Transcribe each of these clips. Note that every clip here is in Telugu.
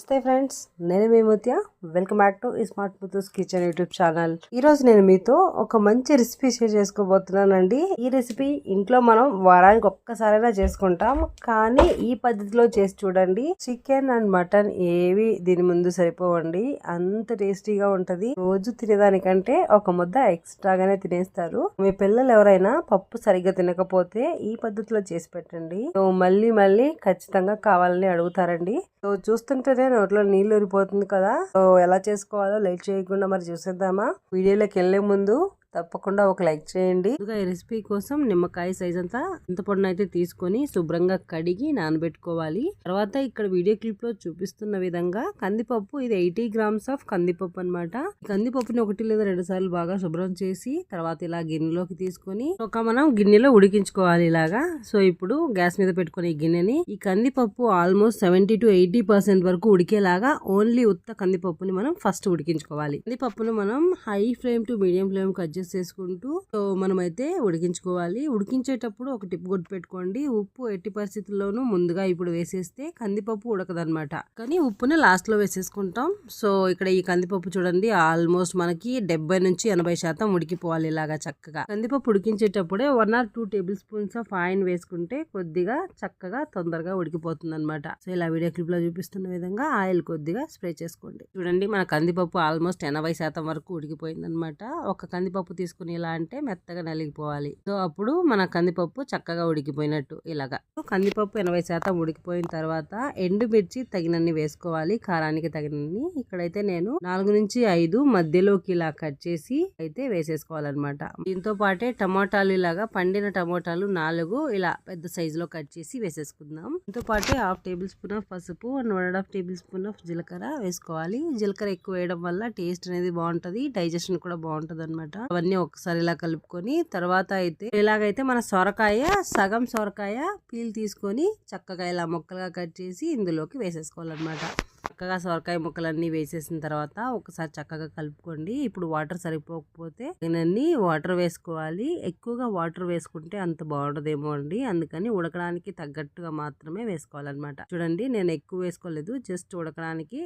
నమస్తే ఫ్రెండ్స్, నేను మీ Muthya. Welcome back to smart Muthu's kitchen YouTube channel. ఈ రోజు నేను మీతో ఒక మంచి రెసిపీ షేర్ చేసుకోబోతున్నానండి. ఈ రెసిపీ ఇంట్లో మనం వారానికి ఒక్కసారైనా చేసుకుంటాం, కానీ ఈ పద్ధతిలో చేసి చూడండి. చికెన్ అండ్ మటన్ ఏవి దీని ముందు సరిపోవండి. అంత టేస్టీగా ఉంటది. రోజు తినేదానికంటే ఒక ముద్ద ఎక్స్ట్రాగానే తినేస్తారు. మీ పిల్లలు ఎవరైనా పప్పు సరిగ్గా తినకపోతే ఈ పద్ధతిలో చేసి పెట్టండి. మళ్ళీ మళ్ళీ ఖచ్చితంగా కావాలని అడుగుతారండి. సో చూస్తుంటేనే నోట్లో నీళ్ళు ఊరిపోతుంది కదా. సో ఎలా చేసుకోవాలో లేట్ చేయకుండా మరి చూసేద్దామా. వీడియోలోకి వెళ్లే ముందు తప్పకుండా ఒక లైక్ చేయండి. ఈ రెసిపీ కోసం నిమ్మకాయ సైజ్ అంతా చింతపండును అయితే తీసుకొని శుభ్రంగా కడిగి నానబెట్టుకోవాలి. తర్వాత ఇక్కడ వీడియో క్లిప్ లో చూపిస్తున్న విధంగా కందిపప్పు, ఇది 80 grams ఆఫ్ కందిపప్పు అనమాట. కందిపప్పుని 1 లేదా 2 సార్లు బాగా శుభ్రం చేసి తర్వాత ఇలా గిన్నెలోకి తీసుకొని మనం గిన్నెలో ఉడికించుకోవాలి ఇలాగా. సో ఇప్పుడు గ్యాస్ మీద పెట్టుకుని ఈ గిన్నెని, ఈ కందిపప్పు ఆల్మోస్ట్ 70 to 80% వరకు ఉడికేలాగా ఓన్లీ ఉత్త కందిపప్పుని మనం ఫస్ట్ ఉడికించుకోవాలి. కందిపప్పును మనం high flame to medium flame కు అడ్జస్ట్ చేసుకుంటూ మనమైతే ఉడికించుకోవాలి. ఉడికించేటప్పుడు ఒక టిప్ గుర్తు పెట్టుకోండి, ఉప్పు ఎట్టి పరిస్థితుల్లోనూ ముందుగా ఇప్పుడు వేసేస్తే కందిపప్పు ఉడకదనమాట. కానీ ఉప్పుని లాస్ట్ లో వేసేసుకుంటాం. సో ఇక్కడ ఈ కందిపప్పు చూడండి, ఆల్మోస్ట్ మనకి 70 నుంచి 80% ఉడికిపోవాలి ఇలాగా చక్కగా. కందిపప్పు ఉడికించేటప్పుడే 1 or 2 tablespoons ఆఫ్ ఆయిల్ వేసుకుంటే కొద్దిగా చక్కగా తొందరగా ఉడికిపోతుంది అనమాట. సో ఇలా వీడియో క్లిప్ లో చూపిస్తున్న విధంగా ఆయిల్ కొద్దిగా స్ప్రే చేసుకోండి. చూడండి, మన కందిపప్పు ఆల్మోస్ట్ 80% వరకు ఉడికిపోయింది అనమాట. ఒక కందిపప్పు తీసుకుని ఇలా అంటే మెత్తగా నలిగిపోవాలి. సో అప్పుడు మన కందిపప్పు చక్కగా ఉడికిపోయినట్టు. ఇలాగా కందిపప్పు 80% ఉడికిపోయిన తర్వాత ఎండుమిర్చి తగినన్ని వేసుకోవాలి, కారానికి తగినన్ని. ఇక్కడైతే నేను 4 నుంచి 5 మధ్యలోకి ఇలా కట్ చేసి అయితే వేసేసుకోవాలన్నమాట. దీంతో పాటే టమోటాలు, ఇలాగా పండిన టమోటాలు 4 ఇలా పెద్ద సైజులో కట్ చేసి వేసేసుకుందాం. దీంతో పాటే 1/2 tablespoon ఆఫ్ పసుపు అండ్ 1.5 tablespoon ఆఫ్ జీలకర్ర వేసుకోవాలి. జీలకర్ర ఎక్కువ వేయడం వల్ల టేస్ట్ అనేది బాగుంటది, డైజెషన్ కూడా బాగుంటది అనమాట. అవన్నీ ఒకసారి ఇలా కలుపుకొని తర్వాత అయితే ఇలాగైతే మన సొరకాయ, సగం సొరకాయ పీల్ తీసుకొని చక్కగా ఇలా ముక్కలుగా కట్ చేసి ఇందులోకి వేసేసుకోవాలన్నమాట. చక్కగా సొరకాయ ముక్కలన్నీ వేసేసిన తర్వాత ఒకసారి చక్కగా కలుపుకోండి. ఇప్పుడు వాటర్ సరిపోకపోతే దీన్ని వాటర్ వేసుకోవాలి. ఎక్కువగా వాటర్ వేసుకుంటే అంత బాగుండదేమో అండి, అందుకని ఉడకడానికి తగ్గట్టుగా మాత్రమే వేసుకోవాలన్నమాట. చూడండి, నేను ఎక్కువ వేసుకోలేదు, జస్ట్ ఉడకడానికి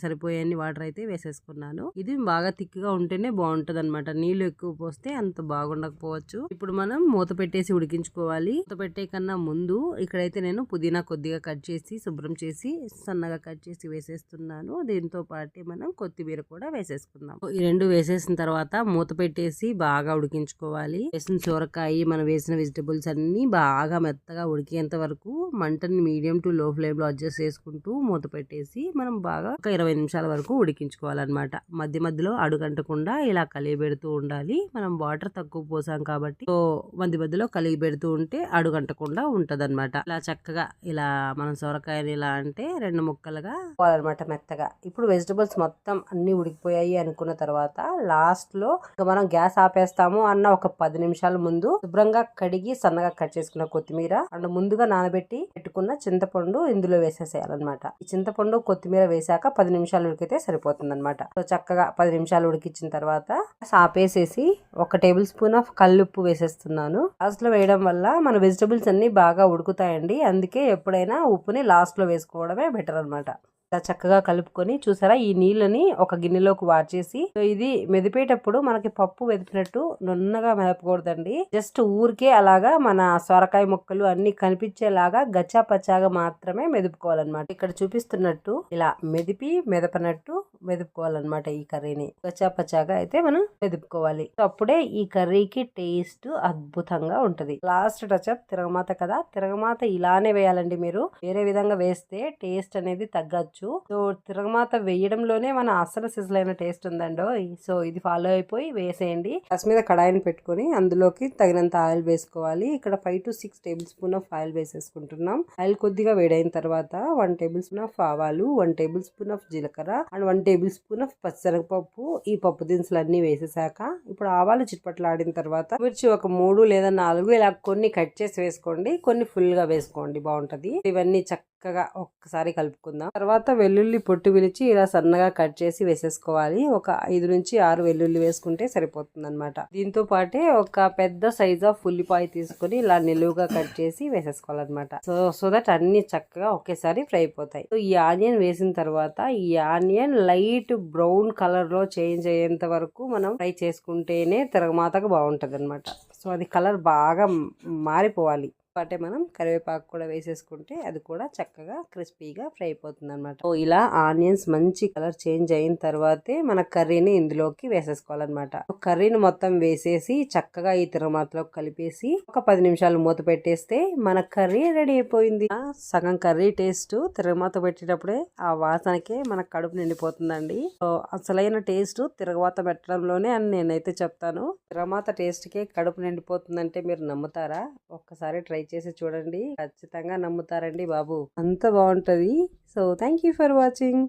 సరిపోయే వాటర్ అయితే వేసేసుకున్నాను. ఇది బాగా థిక్గా ఉంటేనే బాగుంటది అనమాట. నీళ్లు ఎక్కువ పోస్తే అంత బాగుండకపోవచ్చు. ఇప్పుడు మనం మూత పెట్టేసి ఉడికించుకోవాలి. మూత పెట్టే కన్నా ముందు ఇక్కడైతే నేను పుదీనా కొద్దిగా కట్ చేసి శుభ్రం చేసి సన్నగా కట్ చేసి వేసేస్తున్నాను. దీంతో పాటు మనం కొత్తిమీర కూడా వేసేసుకుందాం. ఈ రెండు వేసేసిన తర్వాత మూత పెట్టేసి బాగా ఉడికించుకోవాలి. వేసిన సొరకాయ, మనం వేసిన వెజిటబుల్స్ అన్ని బాగా మెత్తగా ఉడికేంత వరకు మంటని మీడియం టు లో ఫ్లేమ్ లో అడ్జస్ట్ చేసుకుంటూ మూత పెట్టేసి మనం బాగా ఒక 20 నిమిషాల వరకు ఉడికించుకోవాలన్నమాట. మధ్య మధ్యలో అడుగంటకుండా ఇలా కలిపెడుతూ ఉండాలి. మనం వాటర్ తక్కువ పోసాం కాబట్టి సో మధ్య మధ్యలో కలిగి పెడుతూ ఉంటే అడుగంటకుండా ఉంటది అనమాట. ఇలా చక్కగా ఇలా మనం సొరకాయని ఇలా అంటే 2 ముక్కలుగా పోవాలన్నమాట మెత్తగా. ఇప్పుడు వెజిటబుల్స్ మొత్తం అన్ని ఉడికిపోయాయి అనుకున్న తర్వాత లాస్ట్ లో మనం గ్యాస్ ఆపేస్తాము అన్న ఒక 10 నిమిషాల ముందు శుభ్రంగా కడిగి సన్నగా కట్ చేసుకున్న కొత్తిమీర అండ్ ముందుగా నానబెట్టి పెట్టుకున్న చింతపండు ఇందులో వేసేసేయాలన్నమాట. ఈ చింతపండు కొత్తిమీర వేసాక 10 నిమిషాలు ఉడికితే సరిపోతుంది అనమాట. సో చక్కగా 10 నిమిషాలు ఉడికించిన తర్వాత ఆపేసేసి 1 tablespoon ఆఫ్ కల్లుప్పు వేసేస్తున్నాను. లాస్ట్ లో వేయడం వల్ల మన వెజిటబుల్స్ అన్ని బాగా ఉడుకుతాయండి, అందుకే ఎప్పుడైనా ఉప్పుని లాస్ట్ లో వేసుకోవడమే బెటర్ అనమాట. చక్కగా కలుపుకొని చూసారా, ఈ నీళ్ళని ఒక గిన్నెలోకి వార్చేసి, ఇది మెదిపేటప్పుడు మనకి పప్పు మెదిపినట్టు నున్నగా మెదపకూడదండి. జస్ట్ ఊరికే అలాగా మన సొరకాయ ముక్కలు అన్ని కనిపించేలాగా గచ్చా పచ్చాగా మాత్రమే మెదుపుకోవాలన్నమాట. ఇక్కడ చూపిస్తున్నట్టు ఇలా మెదపనట్టు మెదుపుకోవాలన్నమాట. ఈ కర్రీని గచ్చా పచ్చాగా అయితే మనం మెదుపుకోవాలి. అప్పుడే ఈ కర్రీకి టేస్ట్ అద్భుతంగా ఉంటది. లాస్ట్ టచ్అప్ తిరగమాత కదా, తిరగమాత ఇలానే వేయాలండి. మీరు వేరే విధంగా వేస్తే టేస్ట్ అనేది తగ్గచ్చు. సో తిరగమాత వేయడంలోనే మన అసలు సిజల్ అయిన టేస్ట్ ఉందండో. సో ఇది ఫాలో అయిపోయి వేసేయండి. గ్యాస్ మీద కడాయిని పెట్టుకుని అందులోకి తగినంత ఆయిల్ వేసుకోవాలి. ఇక్కడ 5 to 6 tablespoon ఆఫ్ ఆయిల్ వేసేసుకుంటున్నాం. ఆయిల్ కొద్దిగా వేడైన తర్వాత 1 tablespoon ఆఫ్ ఆవాలు, 1 tablespoon ఆఫ్ జీలకర్ర అండ్ 1 tablespoon ఆఫ్ పచ్చిశనగపప్పు, ఈ పప్పు దినుసులు అన్ని వేసేసాక ఇప్పుడు ఆవాలు చిట్పట్లాడిన తర్వాత మిర్చి ఒక 3 లేదా 4 ఇలా కొన్ని కట్ చేసి వేసుకోండి, కొన్ని ఫుల్ గా వేసుకోండి, బాగుంటది. ఇవన్నీ చక్కగా చక్కగా ఒక్కసారి కలుపుకుందాం. తర్వాత వెల్లుల్లి పొట్టు విలిచి ఇలా సన్నగా కట్ చేసి వేసేసుకోవాలి. ఒక 5 నుంచి 6 వెల్లుల్లి వేసుకుంటే సరిపోతుంది అనమాట. దీంతో పాటే ఒక పెద్ద సైజ్ ఆఫ్ ఉల్లిపాయ తీసుకుని ఇలా నిలువుగా కట్ చేసి వేసేసుకోవాలన్నమాట. సో దట్ అన్ని చక్కగా ఒకేసారి ఫ్రై అయిపోతాయి. సో ఈ ఆనియన్ వేసిన తర్వాత ఈ ఆనియన్ లైట్ బ్రౌన్ కలర్ లో చేంజ్ అయ్యేంత వరకు మనం ఫ్రై చేసుకుంటేనే తిరగమాతకు బాగుంటది అనమాట. సో అది కలర్ బాగా మారిపోవాలి. పాటే మనం కరివేపాకు కూడా వేసేసుకుంటే అది కూడా చక్కగా క్రిస్పీగా ఫ్రై అయిపోతుంది అనమాట. సో ఇలా ఆనియన్స్ మంచి కలర్ చేంజ్ అయిన తర్వాతే మన కర్రీని ఇందులోకి వేసేసుకోవాలన్నమాట. కర్రీని మొత్తం వేసేసి చక్కగా ఈ తిరగమాతలో కలిపేసి ఒక 10 నిమిషాలు మూత పెట్టేస్తే మన కర్రీ రెడీ అయిపోయింది. సగం కర్రీ టేస్ట్ తిరగమాత పెట్టేటప్పుడే ఆ వాసనకే మన కడుపు నిండిపోతుందండి. సో అసలైన టేస్ట్ తిరగమాత పెట్టడంలోనే అని నేనైతే చెప్తాను. తిరగమాత టేస్ట్ కే కడుపు నిండిపోతుందంటే మీరు నమ్ముతారా? ఒక్కసారి ట్రై చేసి చూడండి, ఖచ్చితంగా నమ్ముతారండి బాబు, అంత బాగుంటది. So thank you for watching.